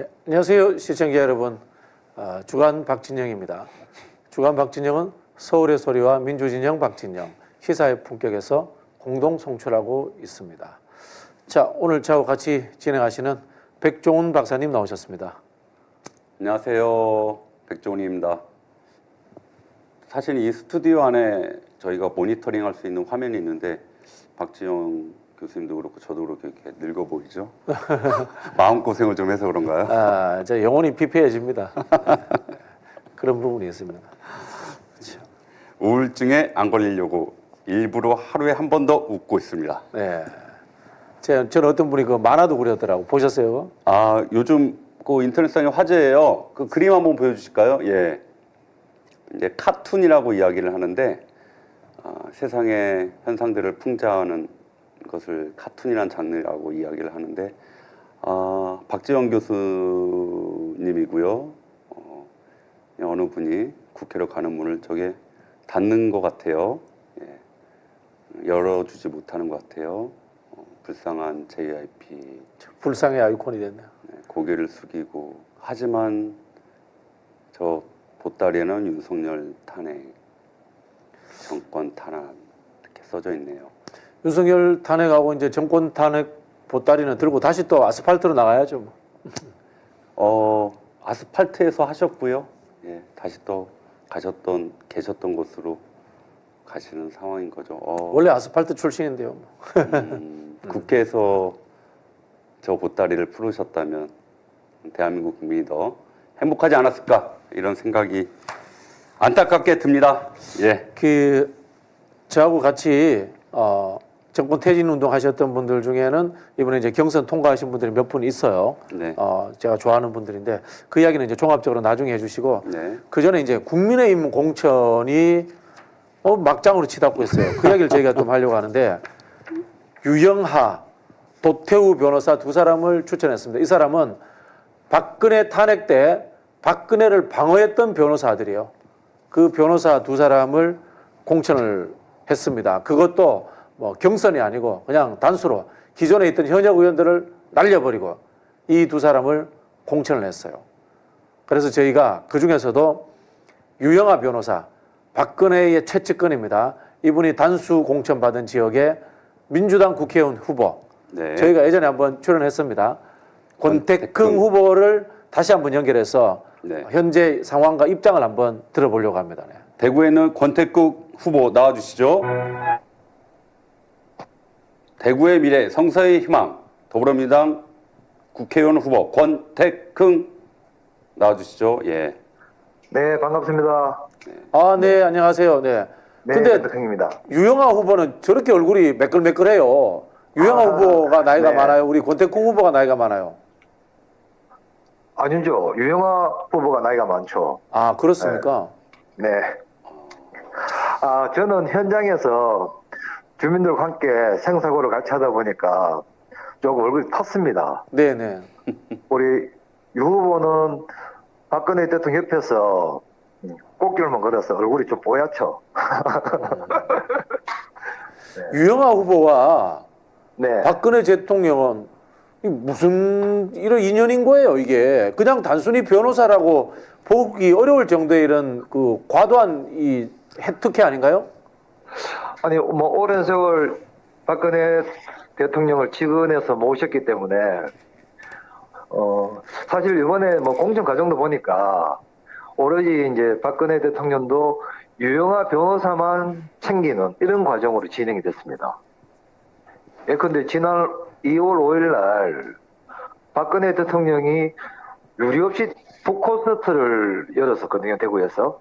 네, 안녕하세요 시청자 여러분. 주간 박진영입니다. 주간 박진영은 서울의 소리와 민주진영 박진영 시사의 품격에서 공동 송출하고 있습니다. 자, 오늘 저하고 같이 진행하시는 백종훈 박사님 나오셨습니다. 안녕하세요. 백종훈입니다. 사실 이 스튜디오 안에 저희가 모니터링 할 수 있는 화면이 있는데 박지영 교수님도 그렇고 저도 그렇게 이렇게 늙어 보이죠? 마음고생을 좀 해서 그런가요? 이제 영혼이 피폐해집니다. 그런 부분이 있습니다. 우울증에 안 걸리려고 일부러 하루에 한 번 더 웃고 있습니다. 네. 저는 어떤 분이 그 만화도 그렸더라고. 보셨어요? 요즘 그 인터넷상에 화제예요. 그 그림 한번 보여주실까요? 예. 이제 카툰이라고 이야기를 하는데 세상의 현상들을 풍자하는 것을 카툰이라는 장르라고 이야기를 하는데 박지원 교수님이고요. 어느 분이 국회로 가는 문을 저게 닫는 것 같아요. 예. 열어주지 못하는 것 같아요. 불쌍한 JYP. 불쌍의 아이콘이 됐네요. 네, 고개를 숙이고 하지만 저 보따리에는 윤석열 탄핵, 정권 탄압 이렇게 써져 있네요. 윤석열 탄핵하고 이제 정권 탄핵 보따리는 들고 다시 또 아스팔트로 나가야죠. 아스팔트에서 하셨고요. 예, 다시 또 계셨던 곳으로 가시는 상황인 거죠. 원래 아스팔트 출신인데요. 국회에서 저 보따리를 풀으셨다면 대한민국 국민이 더 행복하지 않았을까 이런 생각이 안타깝게 듭니다. 예. 저하고 같이 정권 퇴진 운동 하셨던 분들 중에는 이번에 이제 경선 통과하신 분들이 몇 분 있어요. 네. 제가 좋아하는 분들인데 그 이야기는 이제 종합적으로 나중에 해주시고 네. 그 전에 이제 국민의힘 공천이 막장으로 치닫고 있어요. 그 이야기를 저희가 좀 하려고 하는데 유영하, 도태우 변호사 두 사람을 추천했습니다. 이 사람은 박근혜 탄핵 때 박근혜를 방어했던 변호사들이에요. 그 변호사 두 사람을 공천을 했습니다. 그것도 뭐 경선이 아니고 그냥 단수로 기존에 있던 현역 의원들을 날려버리고 이 두 사람을 공천을 했어요. 그래서 저희가 그 중에서도 유영하 변호사, 박근혜의 최측근입니다. 이분이 단수 공천받은 지역의 민주당 국회의원 후보. 네. 저희가 예전에 한번 출연했습니다. 권택흥 후보를 다시 한번 연결해서 네. 현재 상황과 입장을 한번 들어보려고 합니다. 네. 대구에는 권택국 후보 나와주시죠. 대구의 미래, 성서의 희망, 더불어민주당 국회의원 후보 권택흥 나와주시죠. 예. 네, 반갑습니다. 네, 안녕하세요. 네. 네, 근데 권택흥입니다. 유영하 후보는 저렇게 얼굴이 매끌매끌해요. 유영하 후보가 나이가 네. 많아요. 우리 권택흥 후보가 나이가 많아요. 아니죠. 유영하 후보가 나이가 많죠. 그렇습니까? 네. 저는 현장에서 주민들과 함께 생사고를 같이 하다 보니까 조금 얼굴이 텄습니다. 네네. 우리 유 후보는 박근혜 대통령 옆에서 꽃길만 걸어서 얼굴이 좀 뽀얗죠. 유영하 후보와 네. 박근혜 대통령은 무슨 이런 인연인 거예요, 이게. 그냥 단순히 변호사라고 보기 어려울 정도의 이런 그 과도한 이 특혜 아닌가요? 아니, 뭐, 오랜 세월 박근혜 대통령을 측은해서 모셨기 때문에, 사실 이번에 뭐 공천 과정도 보니까, 오로지 이제 박근혜 대통령도 유영하 변호사만 챙기는 이런 과정으로 진행이 됐습니다. 예컨대 지난 2월 5일 날, 박근혜 대통령이 유례 없이 북콘서트를 열었었거든요, 대구에서.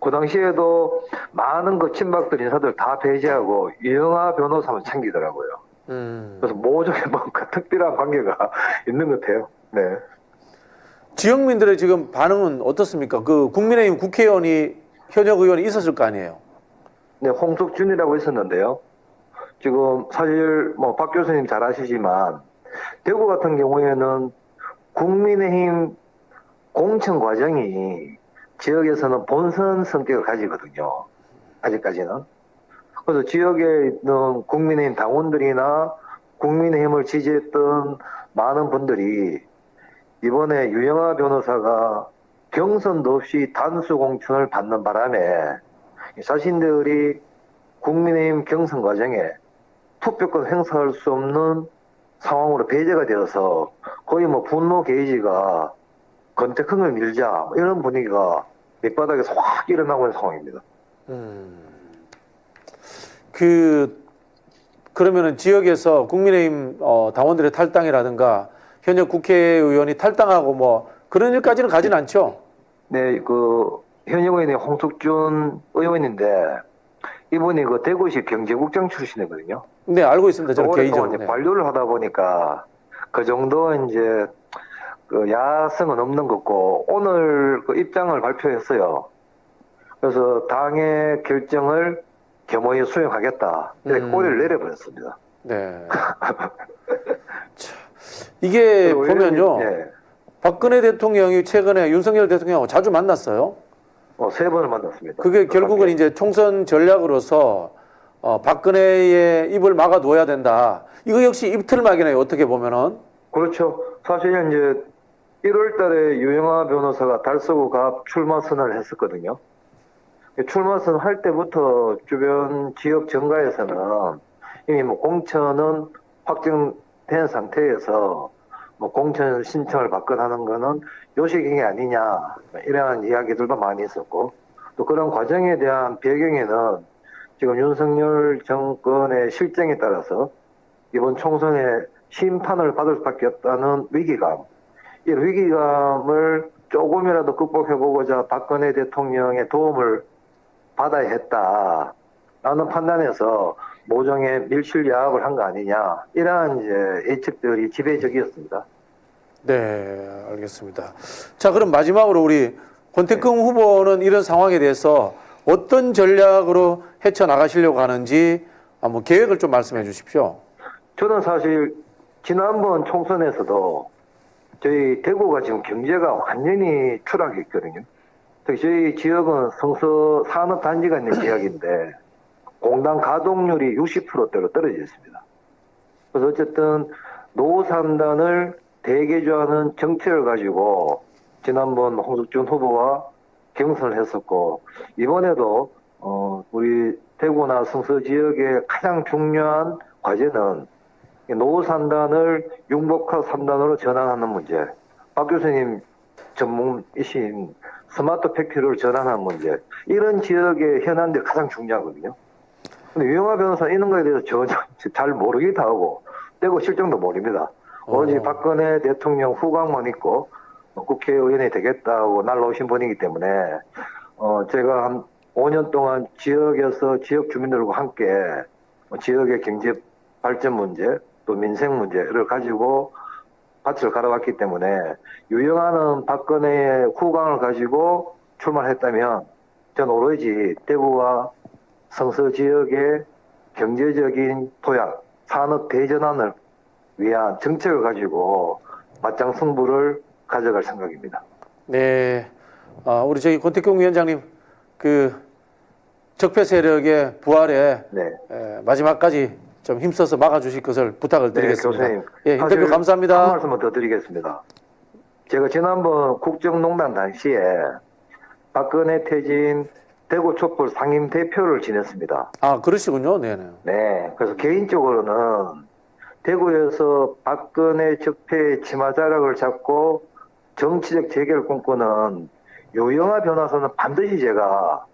그 당시에도 많은 그 친박들 인사들 다 배제하고 유영하 변호사만 챙기더라고요. 그래서 모종의 뭔가 특별한 관계가 있는 것 같아요. 네. 지역민들의 지금 반응은 어떻습니까? 그 국민의힘 국회의원이 현역 의원이 있었을 거 아니에요? 네, 홍석준이라고 있었는데요. 지금 사실 뭐 박 교수님 잘 아시지만 대구 같은 경우에는 국민의힘 공천 과정이 지역에서는 본선 성격을 가지거든요. 아직까지는. 그래서 지역에 있는 국민의힘 당원들이나 국민의힘을 지지했던 많은 분들이 이번에 유영하 변호사가 경선도 없이 단수 공천을 받는 바람에 자신들이 국민의힘 경선 과정에 투표권 행사할 수 없는 상황으로 배제가 되어서 거의 뭐 분노 게이지가 권태흥을 밀자 이런 분위기가 밑바닥에서 확 일어나고 있는 상황입니다. 그러면은 지역에서 국민의힘 당원들의 탈당이라든가 현역 국회의원이 탈당하고 뭐 그런 일까지는 가진 않죠? 네, 그 현역 의원이 홍석준 의원인데 이분이 그 대구시 경제국장 출신이거든요. 네, 알고 있습니다. 저는 오랫동안 개인적으로. 이제 네. 관료를 하다 보니까 그 정도 이제 그 야성은 없는 거고 오늘 그 입장을 발표했어요. 그래서 당의 결정을 겸허히 수행하겠다. 이렇게 꼬리를 내려버렸습니다. 네. 자, 이게 보면요. 네. 박근혜 대통령이 최근에 윤석열 대통령하고 자주 만났어요. 3번을 만났습니다. 그게 결국은 이제 총선 전략으로서 박근혜의 입을 막아 놓아야 된다. 이거 역시 입틀막이네요. 어떻게 보면은. 그렇죠. 사실 이제 1월 달에 유영하 변호사가 달서구갑 출마 선언을 했었거든요. 출마 선언할 때부터 주변 지역 정가에서는 이미 뭐 공천은 확정된 상태에서 뭐 공천 신청을 받거나하는 거는 요식행위 아니냐 이러한 이야기들도 많이 있었고 또 그런 과정에 대한 배경에는 지금 윤석열 정권의 실정에 따라서 이번 총선에 심판을 받을 수밖에 없다는 위기감, 이 위기감을 조금이라도 극복해보고자 박근혜 대통령의 도움을 받아야 했다라는 판단에서 모종의 밀실야합을 한 거 아니냐 이러한 이제 예측들이 지배적이었습니다. 네, 알겠습니다. 자, 그럼 마지막으로 우리 권태긍 후보는 이런 상황에 대해서 어떤 전략으로 헤쳐나가시려고 하는지 한번 계획을 좀 말씀해 주십시오. 저는 사실 지난번 총선에서도 저희 대구가 지금 경제가 완전히 추락했거든요. 특히 저희 지역은 성서 산업단지가 있는 지역인데 공단 가동률이 60%대로 떨어져 있습니다. 그래서 어쨌든 노후산단을 대개조하는 정책을 가지고 지난번 홍석준 후보와 경선을 했었고 이번에도 우리 대구나 성서 지역의 가장 중요한 과제는 노후산단을 융복화 3단으로 전환하는 문제, 박 교수님 전문이신 스마트 팩토리를 전환하는 문제, 이런 지역의 현안들이 가장 중요하거든요. 근데 유영하 변호사는 이런 거에 대해서 전혀 잘 모르기도 하고 대구 실정도 모릅니다. 오로지 박근혜 대통령 후광만 있고 국회의원이 되겠다고 날라오신 분이기 때문에 제가 한 5년 동안 지역에서 지역 주민들과 함께 지역의 경제 발전 문제 또 민생 문제를 가지고 밭을 갈아왔기 때문에 유영하는 박근혜의 후광을 가지고 출마했다면 전 오로지 대구와 성서 지역의 경제적인 토양, 산업 대전환을 위한 정책을 가지고 맞짱 승부를 가져갈 생각입니다. 네, 우리 저기 권태경 위원장님 그 적폐 세력의 부활에 네. 마지막까지 좀 힘써서 막아주실 것을 부탁을 드리겠습니다. 네, 교수님. 예, 인터뷰 감사합니다. 한 말씀만 더 드리겠습니다. 제가 지난번 국정농단 당시에 박근혜 퇴진 대구 촛불 상임 대표를 지냈습니다. 아, 그러시군요. 네네. 네, 그래서 개인적으로는 대구에서 박근혜 적폐의 치마자락을 잡고 정치적 재개를 꿈꾸는 유영하 변호사는 반드시 제가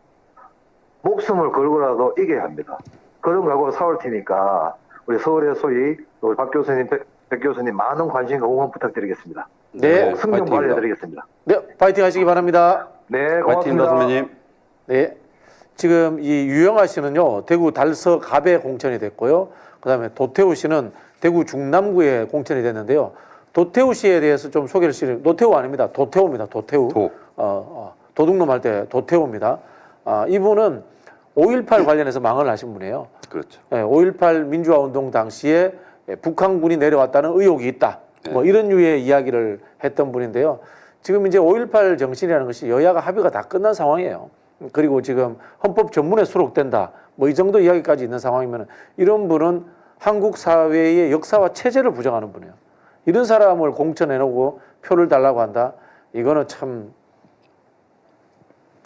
목숨을 걸고라도 이겨야 합니다. 그런 각오로 싸울 테니까 우리 서울의 소위 우리 박 교수님, 백 교수님 많은 관심과 응원 부탁드리겠습니다. 네, 승정 파이팅입니다. 발휘해드리겠습니다. 네, 파이팅 하시기 바랍니다. 네, 파이팅입니다, 고맙습니다. 선배님. 네, 지금 이 유영하 씨는요 대구 달서갑에 공천이 됐고요. 그다음에 도태우 씨는 대구 중남구에 공천이 됐는데요. 도태우 씨에 대해서 좀 소개를 시키면 노태우 아닙니다. 도태우입니다. 도태우. 도둑놈 할 때 도태우입니다. 이분은 5.18 관련해서 망언을 하신 분이에요. 그렇죠. 5.18 민주화 운동 당시에 북한군이 내려왔다는 의혹이 있다. 뭐 이런 류의 이야기를 했던 분인데요. 지금 이제 5.18 정신이라는 것이 여야가 합의가 다 끝난 상황이에요. 그리고 지금 헌법 전문에 수록된다. 뭐 이 정도 이야기까지 있는 상황이면 이런 분은 한국 사회의 역사와 체제를 부정하는 분이에요. 이런 사람을 공천해놓고 표를 달라고 한다. 이거는 참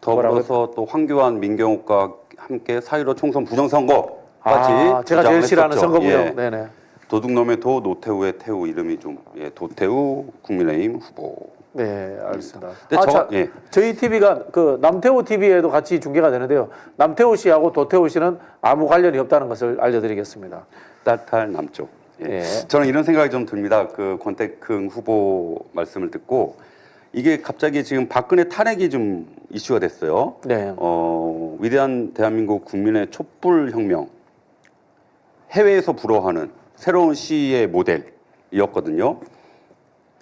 더불어서 또 황교안, 민경욱과 함께 4.15 총선 부정선거까지 제가 제일 싫어하는 주장했었죠. 선거 부정. 예. 네네. 도둑놈의 도, 노태우의 태우 이름이 좀 도태우 국민의힘 후보. 네, 알겠습니다. 근데 저희 TV가 그 남태호 TV에도 같이 중계가 되는데요. 남태호 씨하고 도태우 씨는 아무 관련이 없다는 것을 알려드리겠습니다. 딸탈 남쪽. 예. 저는 이런 생각이 좀 듭니다. 그 권태긍 후보 말씀을 듣고 이게 갑자기 지금 박근혜 탄핵이 좀 이슈가 됐어요. 네. 위대한 대한민국 국민의 촛불 혁명, 해외에서 불어하는 새로운 시의 모델이었거든요.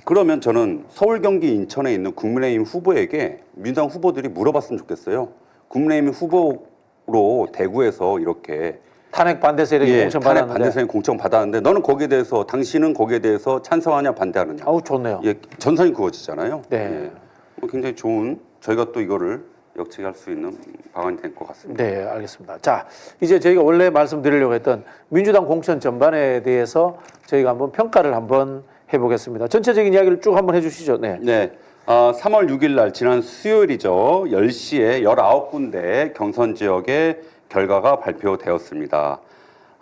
그러면 저는 서울, 경기, 인천에 있는 국민의힘 후보에게 민주당 후보들이 물어봤으면 좋겠어요. 국민의힘 후보로 대구에서 이렇게 탄핵 반대 세력이 탄핵 공천받았는데. 반대 세력이 공천받았는데 너는 거기에 대해서 당신은 거기에 대해서 찬성하냐 반대하느냐. 아우 좋네요. 전선이 그어지잖아요. 네. 굉장히 좋은 저희가 또 이거를 역책할 수 있는 방안이 될 것 같습니다. 네, 알겠습니다. 자, 이제 저희가 원래 말씀드리려고 했던 민주당 공천 전반에 대해서 저희가 한번 평가를 한번 해보겠습니다. 전체적인 이야기를 쭉 한번 해주시죠. 네. 네. 3월 6일 날 지난 수요일이죠. 10시에 19군데 경선 지역의 결과가 발표되었습니다.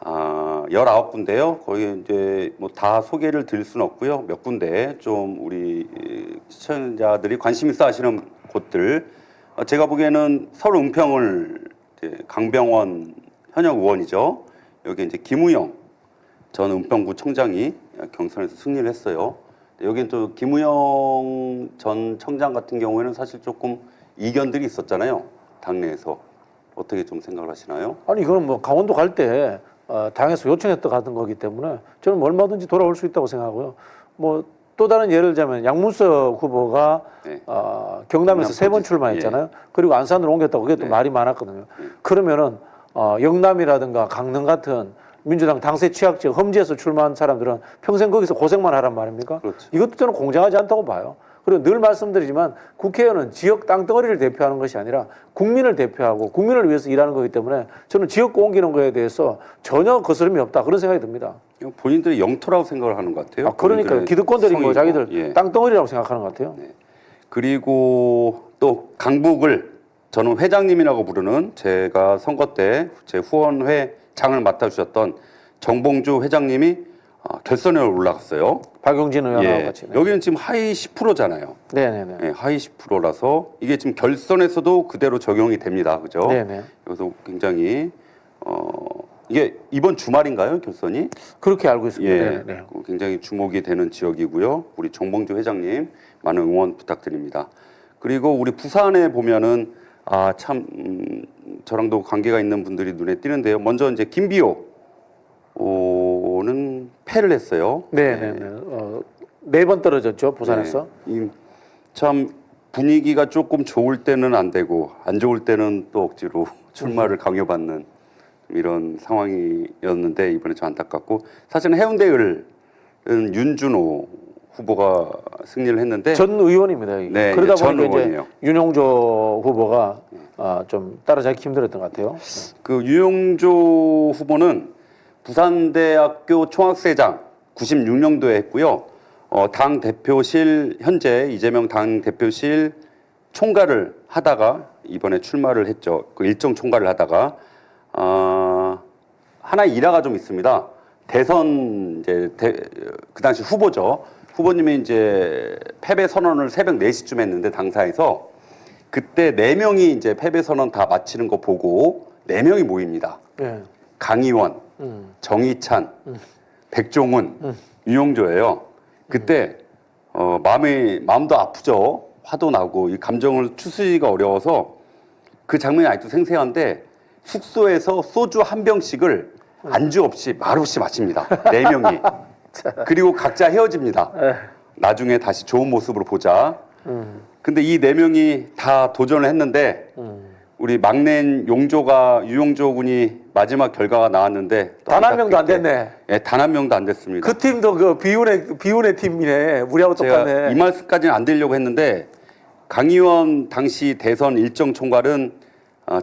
19군데요. 거기 이제 뭐 다 소개를 드릴 수는 없고요. 몇 군데 좀 우리 시청자들이 관심 있어 하시는 곳들. 제가 보기에는 서울 은평을 이제 강병원 현역 의원이죠. 여기 이제 김우영 전 은평구 청장이 경선에서 승리를 했어요. 여기는 또 김우영 전 청장 같은 경우에는 사실 조금 이견들이 있었잖아요. 당내에서. 어떻게 좀 생각을 하시나요? 아니 이거는 뭐 강원도 갈 때 당에서 요청했다 같은 거기 때문에 저는 뭐 얼마든지 돌아올 수 있다고 생각하고요. 뭐 또 다른 예를 들자면 양문석 후보가 네. 경남에서 3번 출마했잖아요. 그리고 안산으로 옮겼다고 그게 또 네. 말이 많았거든요. 그러면은 영남이라든가 강릉 같은 민주당 당세 취약 지역 험지에서 출마한 사람들은 평생 거기서 고생만 하란 말입니까? 그렇죠. 이것도 저는 공정하지 않다고 봐요. 그리고 늘 말씀드리지만 국회의원은 지역 땅덩어리를 대표하는 것이 아니라 국민을 대표하고 국민을 위해서 일하는 거기 때문에 저는 지역구 옮기는 거에 대해서 전혀 거스름이 없다 그런 생각이 듭니다. 본인들이 영토라고 생각을 하는 것 같아요. 그러니까 본인들의 기득권들이 뭐 성이고. 자기들 예. 땅덩어리라고 생각하는 것 같아요. 네. 그리고 또 강북을 저는 회장님이라고 부르는 제가 선거 때 제 후원회장을 맡아주셨던 정봉주 회장님이 결선에 올라갔어요. 박용진 의원하고 같이. 네. 여기는 지금 하위 10%잖아요. 네네네. 네, 하위 10%라서 이게 지금 결선에서도 그대로 적용이 됩니다. 그죠? 네네. 그래서 굉장히 이게 이번 주말인가요? 결선이? 그렇게 알고 있습니다. 예, 네네. 굉장히 주목이 되는 지역이고요. 우리 정봉주 회장님 많은 응원 부탁드립니다. 그리고 우리 부산에 보면은 저랑도 관계가 있는 분들이 눈에 띄는데요. 먼저 이제 김비호는 패를 했어요. 네네네. 4번 떨어졌죠 부산에서. 네. 참 분위기가 조금 좋을 때는 안 되고 안 좋을 때는 또 억지로 출마를 강요받는 이런 상황이었는데 이번에 좀 안타깝고 사실은 해운대을은 윤준호 후보가 승리를 했는데 전 의원입니다. 이게. 네, 그러다 전 보니까 이제 의원이에요. 윤용조 후보가 좀 따라잡기 힘들었던 것 같아요. 그 유영조 후보는 부산대학교 총학생회장 96년도에 했고요. 당 대표실 현재 이재명 당 대표실 총괄을 하다가 이번에 출마를 했죠. 그 일정 총괄을 하다가 하나의 일화가 좀 있습니다. 대선 이제 그 당시 후보죠. 후보님이 이제 패배 선언을 새벽 4시쯤 했는데 당사에서 그때 4명이 이제 패배 선언 다 마치는 거 보고 4명이 모입니다. 네. 강의원, 정의찬, 백종훈, 유영조예요. 그때 마음도 아프죠. 화도 나고 이 감정을 추스리기가 어려워서 그 장면이 아직도 생생한데 숙소에서 소주 한 병씩을 안주 없이 말없이 마십니다. 4명이. 그리고 각자 헤어집니다. 나중에 다시 좋은 모습으로 보자. 근데 이 4명이 다 도전을 했는데 우리 막내인 유영조 군이 마지막 결과가 나왔는데 단 한 명도 안 됐네. 예, 단 한 명도 안 됐습니다. 그 팀도 그 비운의 팀이네. 우리하고 제가 똑같네. 이 말씀까지는 안 드리려고 했는데 강 의원 당시 대선 일정 총괄은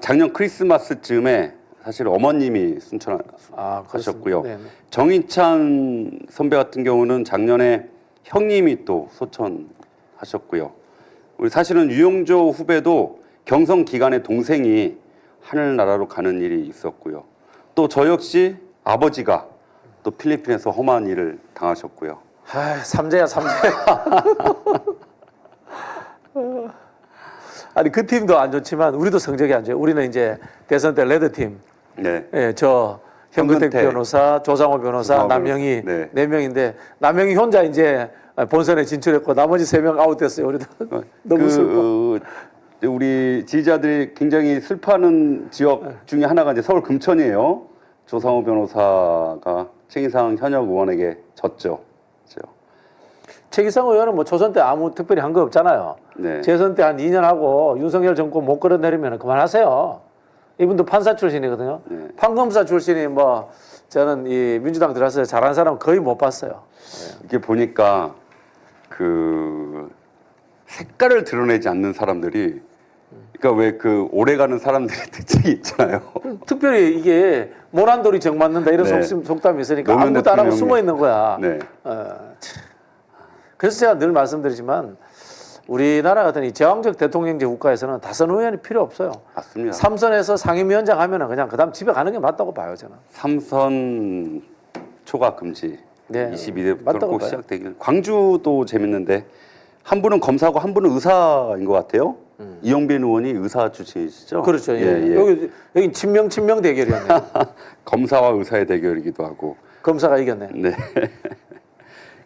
작년 크리스마스쯤에 사실 어머님이 순천하셨고요. 정인찬 선배 같은 경우는 작년에 형님이 또 소천 하셨고요. 우리 사실은 유영조 후배도 경선 기간에 동생이 하늘나라로 가는 일이 있었고요. 또 저 역시 아버지가 또 필리핀에서 험한 일을 당하셨고요. 아, 삼재야, 삼재. 아니 그 팀도 안 좋지만 우리도 성적이 안 좋아요. 우리는 이제 대선 때 레드 팀. 네. 예, 저 현근택 현근택, 변호사, 조상호 변호사, 조상호 남영희 네. 네 명인데 남영희 혼자 이제 본선에 진출했고 나머지 3명 아웃됐어요. 우리도 너무 슬퍼. 우리 지지자들이 굉장히 슬퍼하는 지역 중에 하나가 이제 서울 금천이에요. 조상호 변호사가 최기상 현역 의원에게 졌죠. 그렇죠? 최기상 의원은 뭐 초선 때 아무 특별히 한 거 없잖아요. 네. 재선 때 한 2년 하고 윤석열 정권 못 끌어내리면 그만하세요. 이분도 판사 출신이거든요. 네. 판검사 출신이 뭐 저는 이 민주당 들어와서 잘한 사람 거의 못 봤어요. 이게 보니까 그 색깔을 드러내지 않는 사람들이, 그러니까 왜 그 오래가는 사람들의 특징이 있잖아요. 특별히 이게 모난돌이 정 맞는다 이런 네. 속담이 있으니까 노무현 아무것도 안 하고 대통령이- 숨어 있는 거야. 네. 참. 그래서 제가 늘 말씀드리지만 우리나라 같은 이 제왕적 대통령제 국가에서는 다선 의원이 필요 없어요. 맞습니다. 3선에서 상임위원장 하면은 그냥 그다음 집에 가는 게 맞다고 봐요 저는. 3선 초과 금지. 네, 22대부터 맞다고 꼭 봐요. 시작되길. 광주도 재밌는데 한 분은 검사고 한 분은 의사인 것 같아요. 이영빈 의원이 의사 출신이시죠? 그렇죠. 예. 여기 친명 대결이었네요. 검사와 의사의 대결이기도 하고. 검사가 이겼네. 네.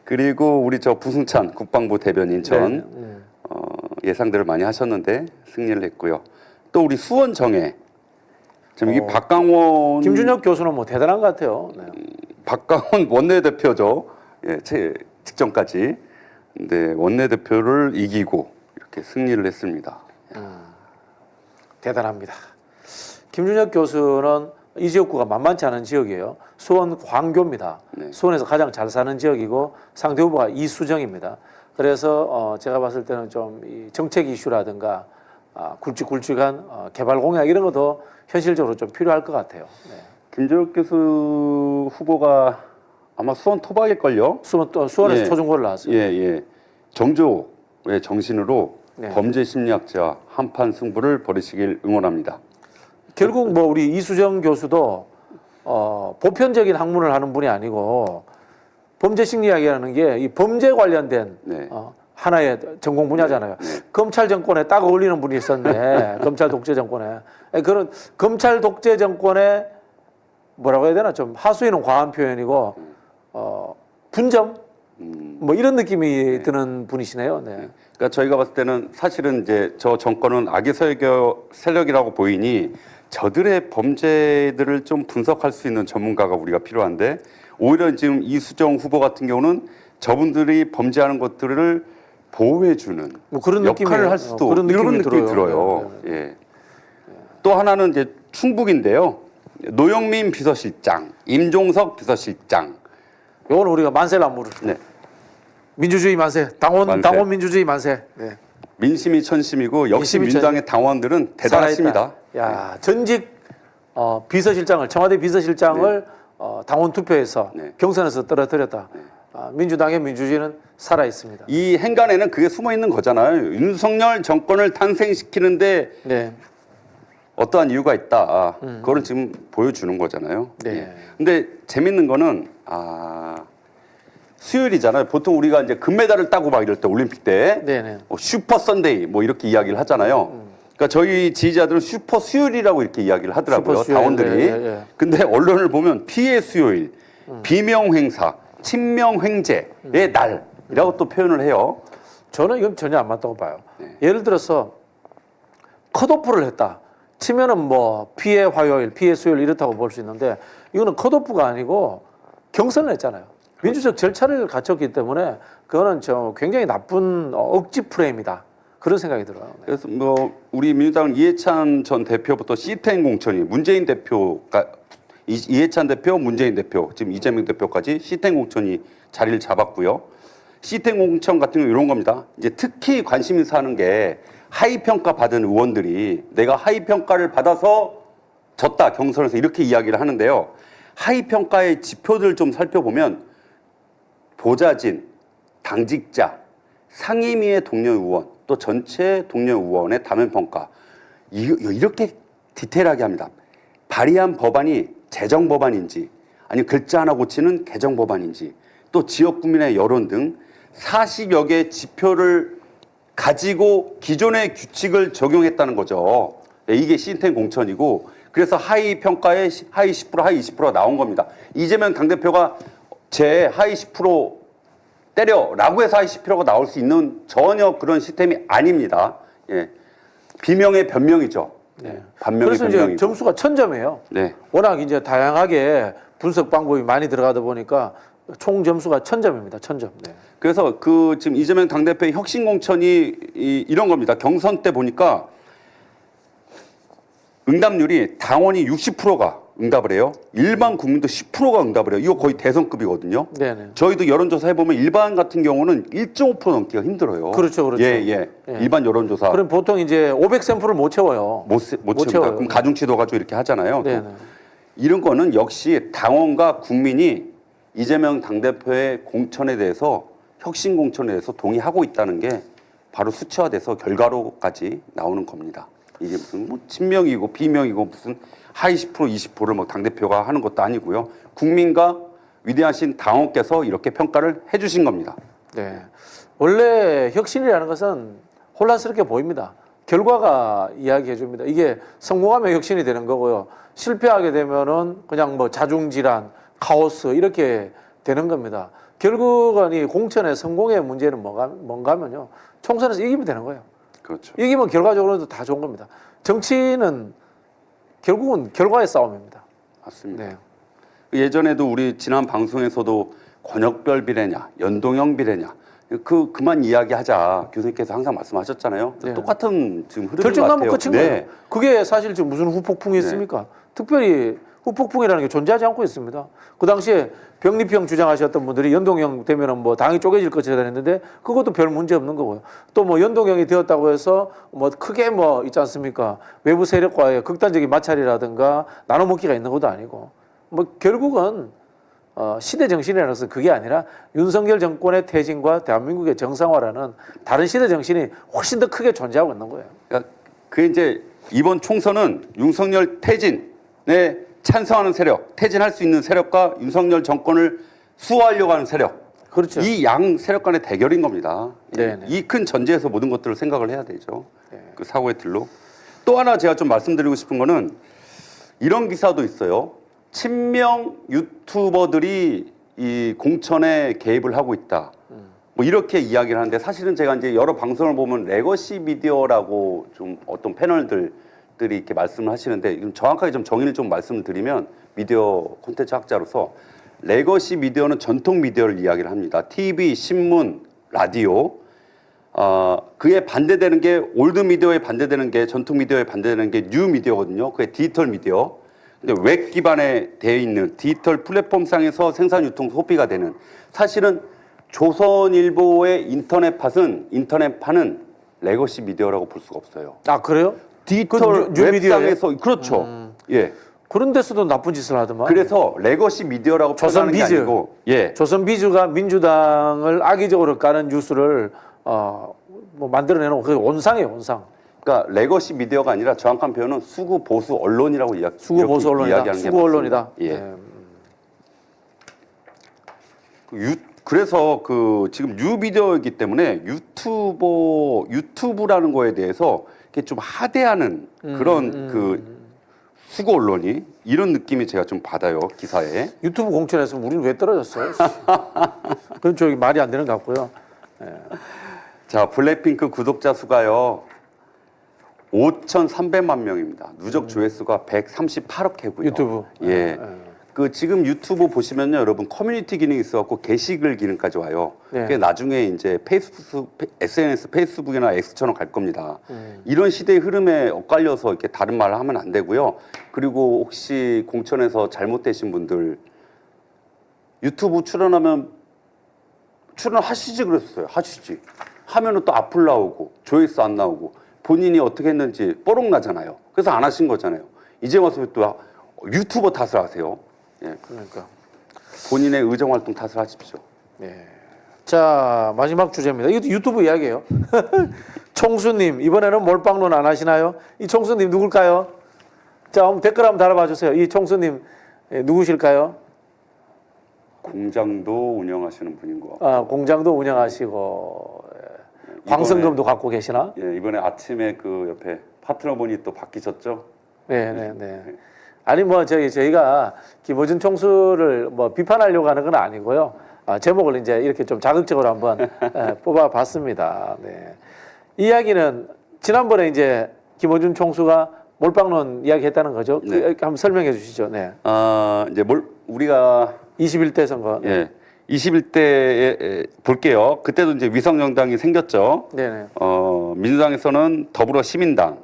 그리고 우리 저 부승찬 국방부 대변인 전 네. 예상들을 많이 하셨는데 승리를 했고요. 또 우리 수원 정해. 지금 이게 박강원 김준혁 교수는 뭐 대단한 것 같아요. 네. 박강원 원내대표죠. 예, 직전까지. 근데 원내대표를 이기고 이렇게 승리를 했습니다. 대단합니다. 김준혁 교수는 이 지역구가 만만치 않은 지역이에요. 수원 광교입니다. 네. 수원에서 가장 잘 사는 지역이고 상대 후보가 이수정입니다. 그래서 제가 봤을 때는 좀 이 정책 이슈라든가 굵직굵직한 개발 공약 이런 것도 현실적으로 좀 필요할 것 같아요. 네. 김준혁 교수 후보가 아마 수원 토박일걸요? 수원에서 예. 초중고를 나왔어요. 예. 정조의 정신으로 네. 범죄 심리학자 한판 승부를 벌이시길 응원합니다. 결국 뭐 우리 이수정 교수도 보편적인 학문을 하는 분이 아니고 범죄 심리학이라는 게 이 범죄 관련된 네. 하나의 전공 분야잖아요. 검찰 정권에 딱 어울리는 분이 있었네. 검찰 독재 정권에. 그런 검찰 독재 정권에 뭐라고 해야 되나 좀 하수인은 과한 표현이고 분점 뭐 이런 느낌이 드는 분이시네요. 네. 그러니까 저희가 봤을 때는 사실은 이제 저 정권은 악의 세력이라고 보이니 저들의 범죄들을 좀 분석할 수 있는 전문가가 우리가 필요한데 오히려 지금 이수정 후보 같은 경우는 저분들이 범죄하는 것들을 보호해주는 뭐 그런 역할을 느낌이- 할 수도 그런 이런 느낌이 느낌이 들어요. 예. 또 하나는 이제 충북인데요. 노영민 비서실장, 임종석 비서실장. 요건 우리가 만세를 안 부르죠. 네. 민주주의 만세, 만세. 당원 민주주의 만세. 네. 민심이 천심이고 역시 민심이 민주당의 당원들은 대단하십니다. 살아있다. 야, 전직 비서실장을 청와대 비서실장을 당원 투표에서 네. 경선에서 떨어뜨렸다. 민주당의 민주주의는 살아 있습니다. 이 행간에는 그게 숨어 있는 거잖아요. 윤석열 정권을 탄생시키는데 네. 어떠한 이유가 있다. 그거를 지금 보여주는 거잖아요. 네. 예. 근데 재밌는 거는 수요일이잖아요. 보통 우리가 이제 금메달을 따고 막 이럴 때 올림픽 때 네네. 슈퍼 선데이 뭐 이렇게 이야기를 하잖아요. 그러니까 저희 지지자들은 슈퍼 수요일이라고 이렇게 이야기를 하더라고요. 슈퍼 수요일, 당원들이. 네. 근데 언론을 보면 피해 수요일, 비명 행사, 친명 횡재의 날이라고 또 표현을 해요. 저는 이건 전혀 안 맞다고 봐요. 네. 예를 들어서 컷오프를 했다. 치면은 뭐 피해 화요일, 피해 수요일 이렇다고 볼 수 있는데 이거는 컷오프가 아니고 경선을 했잖아요. 민주적 절차를 갖췄기 때문에 그거는 저 굉장히 나쁜 억지 프레임이다. 그런 생각이 들어요. 네. 그래서 뭐 우리 민주당 이해찬 전 대표부터 시텐 공천이 문재인 대표가 이해찬 대표, 문재인 대표, 지금 이재명 대표까지 시텐 공천이 자리를 잡았고요. 시텐 공천 같은 경우 이런 겁니다. 이제 특히 관심 있어 하는 게 하위 평가 받은 의원들이 내가 하위 평가를 받아서 졌다 경선에서 이렇게 이야기를 하는데요. 하위 평가의 지표들 좀 살펴보면 보좌진, 당직자, 상임위의 동료 의원 또 전체 동료 의원의 다면 평가 이렇게 디테일하게 합니다. 발의한 법안이 재정 법안인지 아니면 글자 하나 고치는 개정 법안인지 또 지역 구민의 여론 등 40여 개의 지표를 가지고 기존의 규칙을 적용했다는 거죠. 네, 이게 시스템 공천이고 그래서 하위 평가에 하위 10% 하위 20%가 나온 겁니다. 이재명 당대표가 제 하위 10% 때려라고 해서 하위 10%가 나올 수 있는 전혀 그런 시스템이 아닙니다. 예. 비명의 변명이죠. 네. 반명의 그래서 이제 변명이고. 점수가 1000점이에요. 네. 워낙 이제 다양하게 분석 방법이 많이 들어가다 보니까 총 점수가 1000점입니다. 1000점. 네. 그래서 그 지금 이재명 당대표의 혁신 공천이 이런 겁니다. 경선 때 보니까 응답률이 당원이 60%가 응답을 해요. 일반 국민도 10%가 응답을 해요. 이거 거의 대선급이거든요. 네네. 저희도 여론조사 해보면 일반 같은 경우는 1.5% 넘기가 힘들어요. 그렇죠, 그렇죠. 예. 예. 일반 여론조사 그럼 보통 이제 500샘플을 못 채워요. 못 채웁니다. 채워요. 그럼 가중치도 가지고 이렇게 하잖아요. 또. 네네. 이런 거는 역시 당원과 국민이 이재명 당대표의 공천에 대해서 혁신 공천에 대해서 동의하고 있다는 게 바로 수치화돼서 결과로까지 나오는 겁니다. 이게 무슨 뭐 친명이고 비명이고 무슨 하위 10% 20%를 막 당대표가 하는 것도 아니고요. 국민과 위대하신 당원께서 이렇게 평가를 해주신 겁니다. 네. 원래 혁신이라는 것은 혼란스럽게 보입니다. 결과가 이야기해 줍니다. 이게 성공하면 혁신이 되는 거고요. 실패하게 되면은 그냥 뭐 자중질환, 카오스 이렇게 되는 겁니다. 결국은 이 공천의 성공의 문제는 뭔가 하면요. 총선에서 이기면 되는 거예요. 그렇죠. 이기면 결과적으로도 다 좋은 겁니다. 정치는 결국은 결과의 싸움입니다. 맞습니다. 네. 예전에도 우리 지난 방송에서도 권역별 비례냐, 연동형 비례냐, 그만 이야기하자 교수님께서 항상 말씀하셨잖아요. 네. 똑같은 지금 흐름인 것 결정나면 같아요. 끝인 거예요. 그게 사실 지금 무슨 후폭풍이 있습니까? 특별히 후폭풍이라는 게 존재하지 않고 있습니다. 그 당시에 병립형 주장하셨던 분들이 연동형 되면은 뭐 당이 쪼개질 것이라 했는데 그것도 별 문제 없는 거고요. 또 뭐 연동형이 되었다고 해서 뭐 크게 뭐 있지 않습니까? 외부 세력과의 극단적인 마찰이라든가 나눠먹기가 있는 것도 아니고 뭐 결국은 시대 정신이라는 것은 그게 아니라 윤석열 정권의 퇴진과 대한민국의 정상화라는 다른 시대 정신이 훨씬 더 크게 존재하고 있는 거예요. 그러니까 그 이제 이번 총선은 윤석열 퇴진에 찬성하는 세력, 퇴진할 수 있는 세력과 윤석열 정권을 수호하려고 하는 세력. 그렇죠. 이 양 세력 간의 대결인 겁니다. 네네. 이 큰 전제에서 모든 것들을 생각을 해야 되죠. 네. 그 사고의 틀로. 또 하나 제가 좀 말씀드리고 싶은 거는 이런 기사도 있어요. 친명 유튜버들이 이 공천에 개입을 하고 있다. 뭐 이렇게 이야기를 하는데 사실은 제가 이제 여러 방송을 보면 레거시 미디어라고 좀 어떤 패널들이 이렇게 말씀을 하시는데 정확하게 좀 정의를 좀 말씀을 드리면 미디어 콘텐츠 학자로서 레거시 미디어는 전통 미디어를 이야기를 합니다. TV, 신문, 라디오. 그에 반대되는 게 올드 미디어에 반대되는 게 전통 미디어에 반대되는 게 뉴 미디어거든요. 그게 디지털 미디어. 근데 웹 기반에 되어 있는 디지털 플랫폼상에서 생산, 유통, 소비가 되는 사실은 조선일보의 인터넷판은 레거시 미디어라고 볼 수가 없어요. 아 그래요? 디지털 뉴 미디어예요? 웹상에서 그렇죠. 예. 그런 데서도 나쁜 짓을 하더만. 그래서 레거시 미디어라고 표현하는 게 조선비즈. 아니고 예. 조선비즈가 민주당을 악의적으로 까는 뉴스를 뭐 만들어내는 그 온상이에요, 온상. 그러니까 레거시 미디어가 아니라 정확한 표현은 수구 보수 언론이라고 수구 보수 언론이다. 이야기하는 게 수구 언론이다. 맞습니다. 예. 네. 그래서 그 지금 뉴 미디어이기 때문에 유튜브라는 거에 대해서 이렇게 좀 하대하는 그런 그 수구 언론이 이런 느낌이 제가 좀 받아요 기사에. 유튜브 공천에서 우리는 왜 떨어졌어요? 그건 저기 말이 안 되는 것 같고요. 자, 블랙핑크 구독자 수가요 5,300만 명입니다. 누적 조회수가 138억 회고요. 유튜브. 예. 그 지금 유튜브 보시면요, 여러분 커뮤니티 기능이 있어갖고 게시글 기능까지 와요. 네. 그게 나중에 이제 SNS, 페이스북이나 X처럼 갈 겁니다. 이런 시대의 흐름에 엇갈려서 이렇게 다른 말을 하면 안 되고요. 그리고 혹시 공천에서 잘못되신 분들 유튜브 출연하시지 그랬어요. 하시지. 하면은 또 악플 나오고 조회수 안 나오고 본인이 어떻게 했는지 뽀록 나잖아요. 그래서 안 하신 거잖아요. 이제 와서 또 유튜버 탓을 하세요. 예. 그러니까. 본인의 의정 활동 탓을 하십시오. 예. 자, 마지막 주제입니다. 이것도 유튜브 이야기예요. 총수님, 이번에는 몰빵론 안 하시나요? 이 총수님 누굴까요? 자, 한번 댓글 한번 달아봐 주세요. 이 총수님 누구실까요? 공장도 운영하시는 분인 것 같고. 아, 공장도 운영하시고 광선검도 갖고 계시나? 예, 이번에 아침에 그 옆에 파트너분이 또 바뀌셨죠? 네, 네, 네. 아니 뭐 저희가 김어준 총수를 뭐 비판하려고 하는 건 아니고요. 제목을 이제 이렇게 좀 자극적으로 한번 뽑아봤습니다. 네. 이야기는 지난번에 이제 김어준 총수가 몰빵론 이야기했다는 거죠. 네. 한번 설명해 주시죠. 네. 이제 우리가 21대 선거. 예, 21대에 볼게요. 그때도 이제 위성정당이 생겼죠. 네네. 민주당에서는 더불어시민당을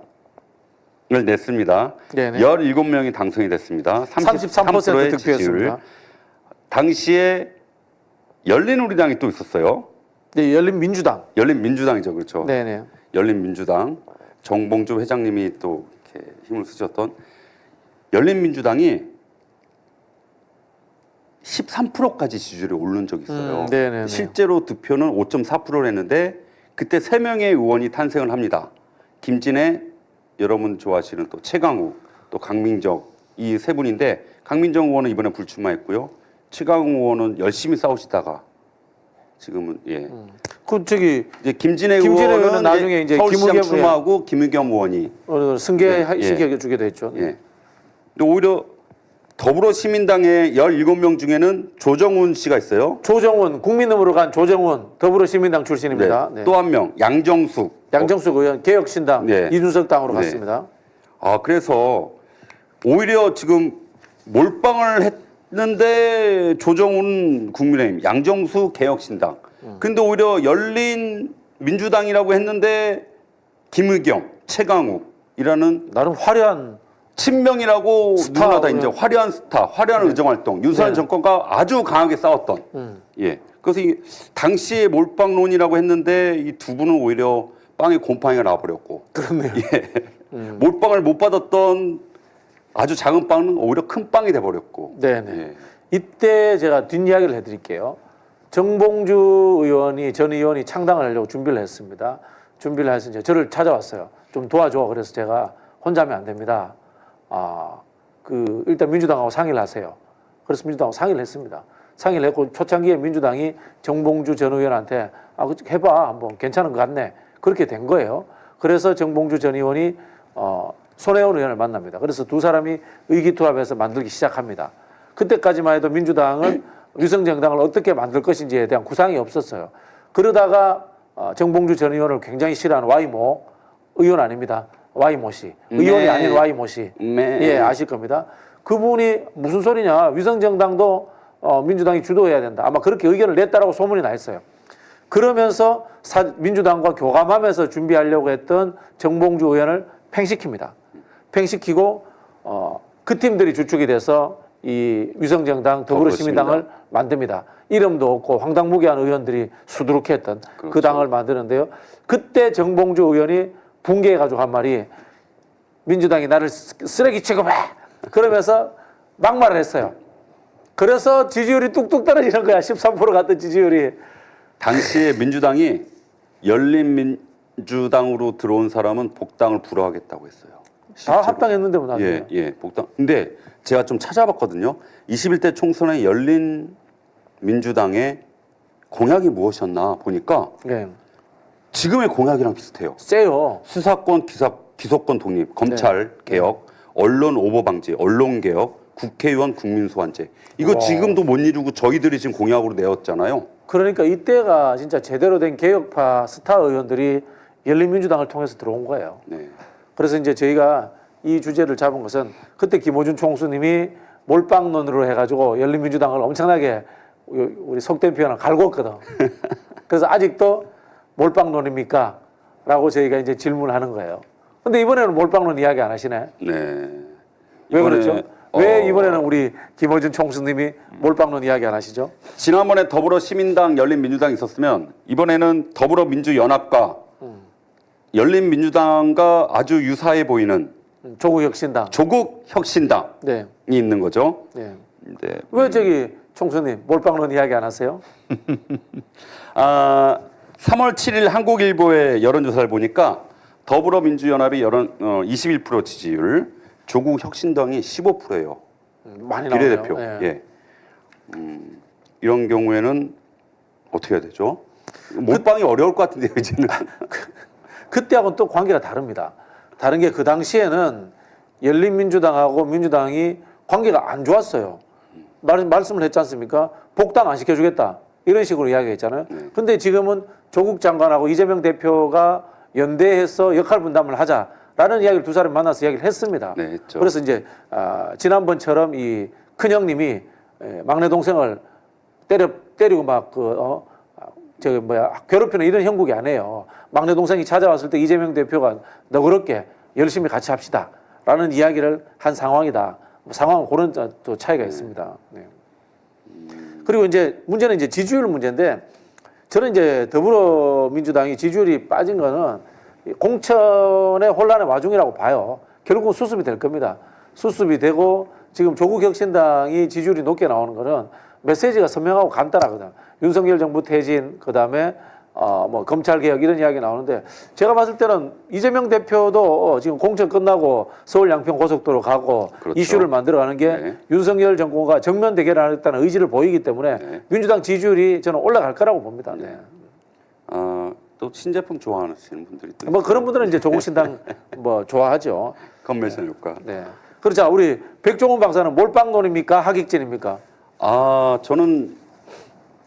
냈습니다. 네네. 17명이 당선이 됐습니다. 33%의 의 지지율. 득표였습니다. 당시에 열린우리당이 또 있었어요. 네, 열린민주당. 열린민주당이죠, 그렇죠. 네네. 열린민주당 정봉주 회장님이 또 이렇게 힘을 쓰셨던 열린민주당이 13%까지 지지율이 오른 적이 있어요. 네네네. 실제로 득표는 5.4%를 했는데 그때 3명의 의원이 탄생을 합니다. 김진애, 여러분 좋아하시는 또 최강욱, 또 강민정 이 세 분인데 강민정 의원은 이번에 불출마했고요. 최강욱 의원은 열심히 싸우시다가 지금은 예. 그 저기 이제 김진애 의원은 의원은 나중에 이제 서울시장 김의겸 출마하고 김의겸 의원이 승계 주기도 했죠. 예. 근데 오히려 더불어시민당의 17명 중에는 조정훈 씨가 있어요. 조정훈 국민의힘으로 간 조정훈 더불어시민당 출신입니다. 네. 또 한 명 양정숙. 양정숙 의원 개혁신당 네. 이준석 당으로 네. 갔습니다. 그래서 오히려 지금 몰빵을 했는데 조정훈 국민의힘, 양정숙 개혁신당. 근데 오히려 열린 민주당이라고 했는데 김의겸, 최강욱이라는 나름 화려한 친명이라고 스타, 누구나 다 이제 화려한 스타, 화려한 의정활동, 유사한 네. 정권과 아주 강하게 싸웠던. 예. 그래서 이 당시에 몰빵론이라고 했는데 이 두 분은 오히려 빵에 곰팡이가 나버렸고. 그렇네요. 예. 몰빵을 못 받았던 아주 작은 빵은 오히려 큰 빵이 돼버렸고. 네네. 예. 이때 제가 뒷이야기를 해드릴게요. 정봉주 의원이 전 의원이 창당을 하려고 준비를 했습니다. 준비를 해서 이제 저를 찾아왔어요. 좀 도와줘. 그래서 제가 혼자 하면 안 됩니다. 일단 민주당하고 상의를 하세요. 그래서 민주당하고 상의를 했습니다. 상의를 했고 초창기에 민주당이 정봉주 전 의원한테 해봐 한번 괜찮은 것 같네 그렇게 된 거예요. 그래서 정봉주 전 의원이 손혜원 의원을 만납니다. 그래서 두 사람이 의기투합해서 만들기 시작합니다. 그때까지만 해도 민주당은 위성정당을 어떻게 만들 것인지에 대한 구상이 없었어요. 그러다가 정봉주 전 의원을 굉장히 싫어하는 와이모 의원 아닙니다. 와이모 씨. 의원이 네. 아닌 와이모 씨. 네. 예, 아실 겁니다. 그분이 무슨 소리냐. 위성정당도 민주당이 주도해야 된다. 아마 그렇게 의견을 냈다라고 소문이 나 있어요. 그러면서 민주당과 교감하면서 준비하려고 했던 정봉주 의원을 팽시킵니다. 팽시키고 그 팀들이 주축이 돼서 이 위성정당 더불어시민당을 만듭니다. 이름도 없고 황당무계한 의원들이 수두룩했던 그렇죠. 그 당을 만드는데요. 그때 정봉주 의원이 붕괴해가지고 한 말이 민주당이 나를 쓰레기 취급해 그러면서 막말을 했어요. 그래서 지지율이 뚝뚝 떨어지는 거야. 13% 갔던 지지율이. 당시에 민주당이 열린민주당으로 들어온 사람은 복당을 불허하겠다고 했어요. 다 실제로. 합당했는데 뭐 나중에. 예, 예, 복당. 근데 제가 좀 찾아봤거든요. 21대 총선의 열린민주당의 공약이 무엇이었나 보니까 네. 지금의 공약이랑 비슷해요. 세요. 수사권, 기소권 독립, 검찰 개혁, 언론 오보 방지, 언론 개혁, 국회의원 국민소환제. 이거 와. 지금도 못 이루고 저희들이 지금 공약으로 내었잖아요. 그러니까 이때가 진짜 제대로 된 개혁파 스타 의원들이 열린민주당을 통해서 들어온 거예요. 네. 그래서 이제 저희가 이 주제를 잡은 것은 그때 김어준 총수님이 몰빵론으로 해가지고 열린민주당을 엄청나게 우리 속된 표현을 갈궜거든. 그래서 아직도 몰빵론입니까? 라고 저희가 이제 질문하는 거예요. 근데 이번에는 몰빵론 이야기 안 하시네. 네. 왜 이번에, 그렇죠? 왜 이번에는 우리 김어준 총수님이 몰빵론 이야기 안 하시죠? 지난번에 더불어시민당, 열린민주당 있었으면 이번에는 더불어민주연합과 열린민주당과 아주 유사해 보이는 조국혁신당. 조국혁신당이 네. 있는 거죠. 네. 이제 왜 저기 총수님 몰빵론 이야기 안 하세요? 3월 7일 한국일보의 여론조사를 보니까 더불어민주연합이 21% 지지율, 조국 혁신당이 15%예요. 많이 나오네요. 비례대표. 예. 예. 이런 경우에는 어떻게 해야 되죠? 몰빵이 어려울 것 같은데요, 이제는. 그때하고는 또 관계가 다릅니다. 다른 게 그 당시에는 열린민주당하고 민주당이 관계가 안 좋았어요. 말씀을 했지 않습니까? 복당 안 시켜주겠다. 이런 식으로 이야기했잖아요. 근데 지금은 조국 장관하고 이재명 대표가 연대해서 역할 분담을 하자라는 이야기를 두 사람이 만나서 이야기를 했습니다. 네, 했죠. 그래서 이제 지난번처럼 이 큰형님이 막내 동생을 때리고 막 괴롭히는 이런 형국이 아니에요. 막내 동생이 찾아왔을 때 이재명 대표가 너그럽게 열심히 같이 합시다라는 이야기를 한 상황이다. 상황은 그런 또 차이가 있습니다. 네. 그리고 이제 문제는 이제 지지율 문제인데 저는 이제 더불어민주당이 지지율이 빠진 거는 공천의 혼란의 와중이라고 봐요. 결국은 수습이 될 겁니다. 수습이 되고 지금 조국 혁신당이 지지율이 높게 나오는 거는 메시지가 선명하고 간단하거든. 윤석열 정부 퇴진, 그 다음에 뭐 검찰 개혁 이런 이야기 나오는데 제가 봤을 때는 이재명 대표도 지금 공천 끝나고 서울 양평 고속도로 가고 그렇죠. 이슈를 만들어가는 게 네. 윤석열 정권과 정면 대결하겠다는 의지를 보이기 때문에 네. 민주당 지지율이 저는 올라갈 거라고 봅니다. 네. 또 신제품 좋아하시는 분들이 또 뭐 그런 분들은 이제 조국 신당 뭐 좋아하죠. 컨벤션 효과. 네. 그렇자 우리 백종원 박사는 몰빵론입니까? 하객진입니까? 저는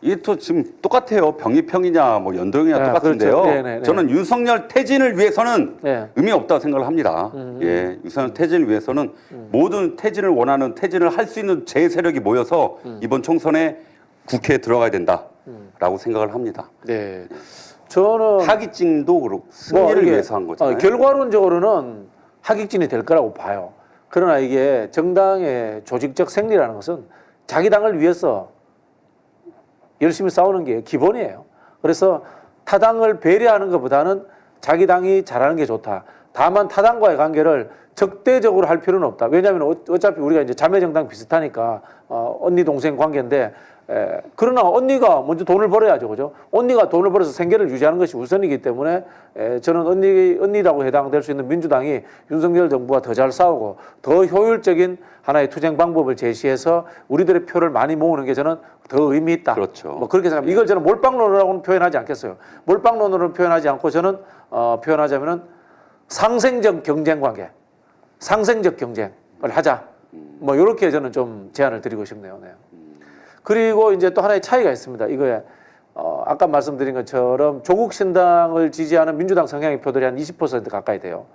이게 또 지금 똑같아요. 병이평이냐 뭐 연동이냐 네, 똑같은데요. 그렇죠. 네, 네, 네. 저는 윤석열 퇴진을 위해서는 네. 의미 없다고 생각을 합니다. 예, 윤석열 퇴진을 위해서는 모든 퇴진을 원하는 퇴진을 할 수 있는 제 세력이 모여서 이번 총선에 국회에 들어가야 된다라고 생각을 합니다. 네. 저는 하기증도 그렇고 승리를 이게, 위해서 한 거잖아요. 결과론적으로는 하객진이 될 거라고 봐요. 그러나 이게 정당의 조직적 생리라는 것은 자기 당을 위해서 열심히 싸우는 게 기본이에요. 그래서 타당을 배려하는 것보다는 자기 당이 잘하는 게 좋다. 다만 타당과의 관계를 적대적으로 할 필요는 없다. 왜냐하면 어차피 우리가 이제 자매 정당 비슷하니까 언니 동생 관계인데 그러나 언니가 먼저 돈을 벌어야죠, 그죠? 언니가 돈을 벌어서 생계를 유지하는 것이 우선이기 때문에 저는 언니라고 해당될 수 있는 민주당이 윤석열 정부와 더 잘 싸우고 더 효율적인 하나의 투쟁 방법을 제시해서 우리들의 표를 많이 모으는 게 저는 더 의미 있다. 그렇죠. 뭐 그렇게 생각합니다. 이걸 저는 몰빵론으로는 표현하지 않겠어요. 몰빵론으로는 표현하지 않고 저는 표현하자면은 상생적 경쟁 관계, 상생적 경쟁을 하자. 뭐 이렇게 저는 좀 제안을 드리고 싶네요. 네. 그리고 이제 또 하나의 차이가 있습니다. 이거에 아까 말씀드린 것처럼 조국 신당을 지지하는 민주당 성향의 표들이 한 20% 가까이 돼요.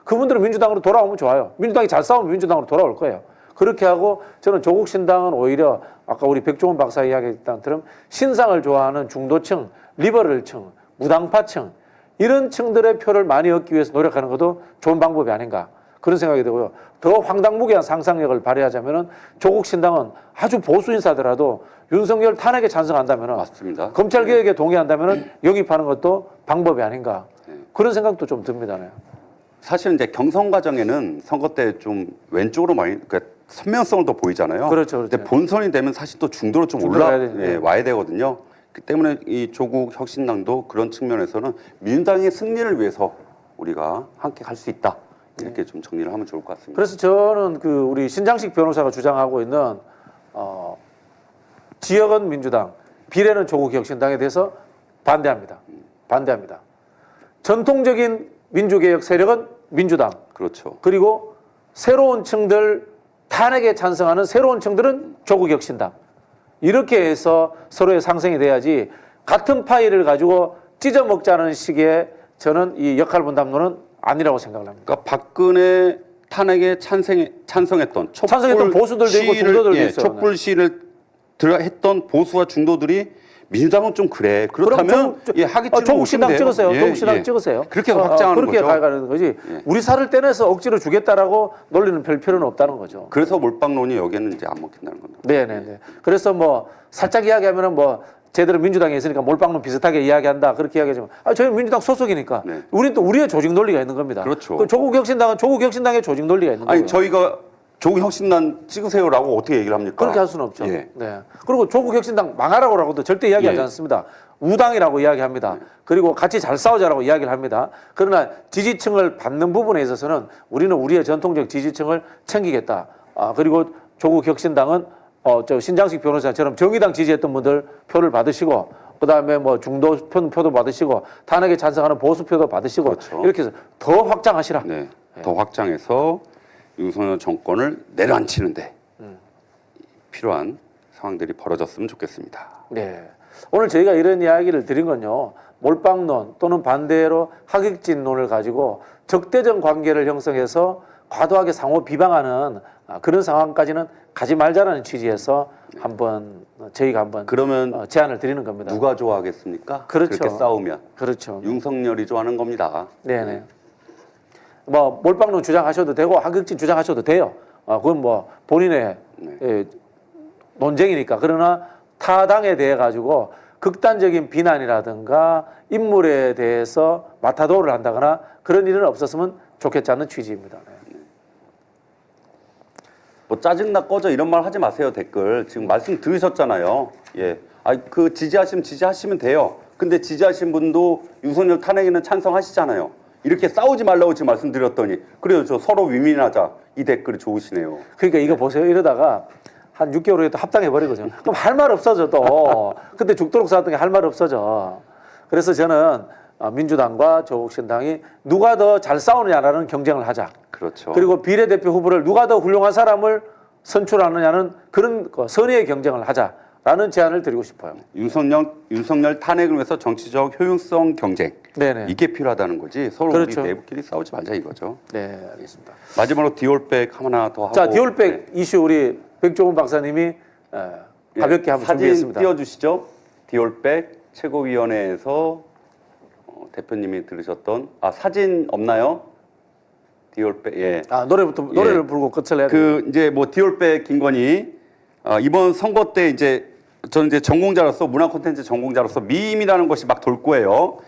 그분들은 민주당으로 돌아오면 좋아요. 민주당이 잘 싸우면 민주당으로 돌아올 거예요. 그렇게 하고 저는 조국 신당은 오히려 아까 우리 백종원 박사 이야기했던 것처럼 신상을 좋아하는 중도층, 리버럴층, 무당파층 이런 층들의 표를 많이 얻기 위해서 노력하는 것도 좋은 방법이 아닌가. 그런 생각이 들고요. 더 황당무계한 상상력을 발휘하자면은 조국 신당은 아주 보수 인사더라도 윤석열 탄핵에 찬성한다면은 맞습니다. 검찰 개혁에 동의한다면은 영입하는 것도 방법이 아닌가. 그런 생각도 좀 듭니다. 네. 사실 이제 경선 과정에는 선거 때 좀 왼쪽으로 많이 그러니까 선명성을 더 보이잖아요. 그렇죠, 그렇죠. 근데 본선이 되면 사실 또 중도로 좀 중도로 가야 되죠. 와야 되거든요. 그 때문에 이 조국 혁신당도 그런 측면에서는 민주당의 승리를 위해서 우리가 함께 갈 수 있다. 이렇게 좀 정리를 하면 좋을 것 같습니다. 그래서 저는 그 우리 신장식 변호사가 주장하고 있는 지역은 민주당, 비례는 조국 혁신당에 대해서 반대합니다. 반대합니다. 전통적인 민주개혁 세력은 민주당. 그렇죠. 그리고 새로운 층들 탄핵에 찬성하는 새로운 층들은 조국 혁신당. 이렇게 해서 서로의 상생이 돼야지 같은 파일을 가지고 찢어먹자는 식의 저는 이 역할 분담론은 아니라고 생각을 합니다. 그러니까 박근혜 탄핵에 찬성했던 찬성했던 보수들도 있고 중도들도 있어요. 촛불 시위를 했던 보수와 중도들이 민주당은 좀 그래. 그렇다면 하기증 조국 신당 찍으세요. 조국 신당 찍으세요. 그렇게 확장하는 그렇게 거죠. 가는 거지. 우리 살을 떼내서 억지로 주겠다라고 논리는 별 필요는 없다는 거죠. 그래서 몰빵론이 여기에는 이제 안 먹힌다는 겁니다. 네네네. 그래서 뭐 살짝 이야기하면은 뭐 제대로 민주당에 있으니까 몰빵론 비슷하게 이야기한다 그렇게 이야기하지만 저희는 민주당 소속이니까 네. 우리는 또 우리의 조직 논리가 있는 겁니다. 그렇죠. 그 조국 혁신당은 조국 혁신당의 조직 논리가 있는 거예요. 아니 저희가 조국 혁신단 찍으세요라고 어떻게 얘기를 합니까? 그렇게 할 수는 없죠. 예. 네. 그리고 조국 혁신당 망하라고라고도 절대 이야기하지 예. 않습니다. 우당이라고 이야기합니다. 그리고 같이 잘 싸우자라고 이야기를 합니다. 그러나 지지층을 받는 부분에 있어서는 우리는 우리의 전통적 지지층을 챙기겠다. 그리고 조국 혁신당은 저 신장식 변호사처럼 정의당 지지했던 분들 표를 받으시고 그다음에 뭐 중도 표도 받으시고 탄핵에 찬성하는 보수표도 받으시고 그렇죠. 이렇게 해서 더 확장하시라. 네. 더 확장해서 윤석열 정권을 내려앉히는데 필요한 상황들이 벌어졌으면 좋겠습니다. 네. 오늘 저희가 이런 이야기를 드린 건요. 몰빵론 또는 반대로 하객진론을 가지고 적대적 관계를 형성해서 과도하게 상호 비방하는 그런 상황까지는 가지 말자라는 취지에서 저희가 한번 그러면 제안을 드리는 겁니다. 누가 좋아하겠습니까? 그렇죠. 그렇게 싸우면 그렇죠. 윤석열이 좋아하는 겁니다. 네네. 뭐 몰빵론 주장하셔도 되고 하객진 주장하셔도 돼요. 그건 뭐 본인의 논쟁이니까. 그러나 타당에 대해 가지고 극단적인 비난이라든가 인물에 대해서 마타도를 한다거나 그런 일은 없었으면 좋겠지 않는 취지입니다. 네. 뭐 짜증나 꺼져 이런 말 하지 마세요. 댓글 지금 말씀 들으셨잖아요. 예, 그 지지하시면 지지하시면 돼요. 근데 지지하신 분도 윤석열 탄핵에는 찬성하시잖아요. 이렇게 싸우지 말라고 지금 말씀드렸더니 그래요. 저 서로 위민하자 이 댓글이 좋으시네요. 그러니까 이거 보세요. 이러다가 한 6개월 후에 또 합당해버리거든요. 그럼 할 말 없어져 또. 그때 죽도록 싸웠던 게 할 말 없어져. 그래서 저는 민주당과 조국신당이 누가 더 잘 싸우느냐라는 경쟁을 하자. 그렇죠. 그리고 비례대표 후보를 누가 더 훌륭한 사람을 선출하느냐는 그런 선의의 경쟁을 하자라는 제안을 드리고 싶어요. 윤석열 탄핵을 위해서 정치적 효용성 경쟁. 네네. 이게 필요하다다는 거지. 서로 그렇죠. 우리 내부끼리 싸우지 말자 이거죠. 네, 알겠습니다. 마지막으로 디올백 하나 더 하고. 자, 디올백 이슈 우리 백종원 박사님이 가볍게 한번 사진 준비했습니다. 띄워주시죠. 디올백 최고위원회에서 대표님이 들으셨던 사진 없나요? 디올백 예. 노래를 부르고 끝을 해야 돼요. 이제 뭐 디올백 김건희 이번 선거 때 이제 저는 이제 전공자로서 문화 콘텐츠 전공자로서 밈이라는 것이 막 돌 거예요.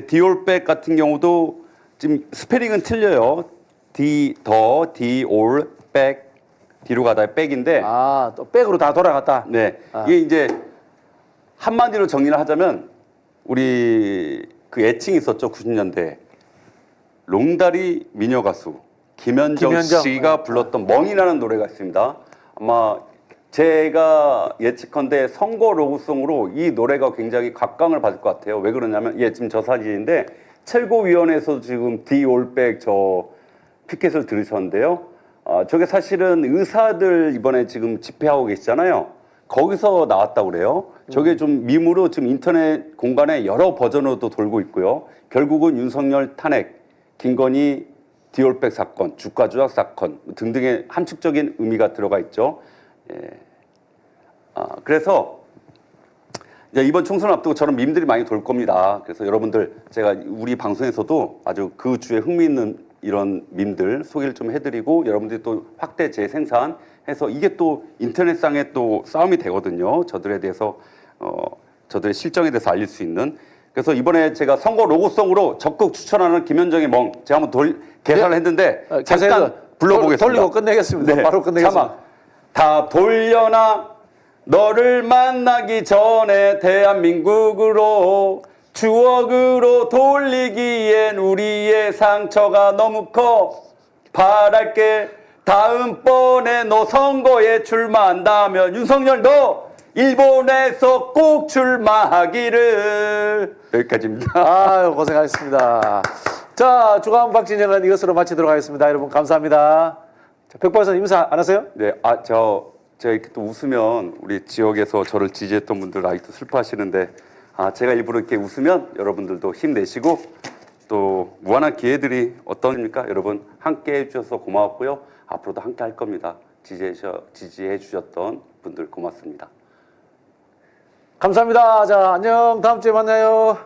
디올백 같은 경우도 지금 스페링은 틀려요. 디올백 뒤로 가다 백인데 또 백으로 다 돌아갔다. 네. 이게 이제 한마디로 정리를 하자면 우리 그 애칭이 있었죠. 90년대. 롱다리 미녀 가수 김현정 씨가 불렀던 멍이라는 노래가 있습니다. 아마 제가 예측컨대 선거 로고송으로 이 노래가 굉장히 각광을 받을 것 같아요. 왜 그러냐면 지금 저 사진인데 최고위원회에서 지금 디올백 저 피켓을 들으셨는데요. 저게 사실은 의사들 이번에 지금 집회하고 계시잖아요. 거기서 나왔다고 그래요. 저게 좀 밈으로 지금 인터넷 공간에 여러 버전으로도 돌고 있고요. 결국은 윤석열 탄핵, 김건희 디올백 사건, 주가 조작 사건 등등의 함축적인 의미가 들어가 있죠. 그래서 이번 총선 앞두고 저런 밈들이 많이 돌 겁니다. 그래서 여러분들 제가 우리 방송에서도 아주 그 주에 흥미있는 이런 밈들 소개를 좀 해드리고 여러분들이 또 확대 재생산해서 이게 또 인터넷상에 또 싸움이 되거든요. 저들에 대해서 저들의 실정에 대해서 알릴 수 있는. 그래서 이번에 제가 선거 로고송으로 적극 추천하는 김현정의 멍 제가 한번 계산을 했는데 잠깐 불러보겠습니다. 돌리고 끝내겠습니다. 네. 바로 끝내겠습니다. 다 돌려놔 너를 만나기 전에 대한민국으로 추억으로 돌리기엔 우리의 상처가 너무 커 바랄게 다음번에 너 선거에 출마한다면 윤석열 너 일본에서 꼭 출마하기를. 여기까지입니다. 고생하셨습니다. 자, 주간 박진영은 이것으로 마치도록 하겠습니다. 여러분 감사합니다. 자, 백 박사님 인사 안 하세요? 네, 제가 이렇게 또 웃으면 우리 지역에서 저를 지지했던 분들 아직도 슬퍼하시는데 제가 일부러 이렇게 웃으면 여러분들도 힘내시고 또 무한한 기회들이 어떠십니까? 여러분 함께 해주셔서 고마웠고요. 앞으로도 함께 할 겁니다. 지지해 주셨던 분들 고맙습니다. 감사합니다. 자, 안녕. 다음 주에 만나요.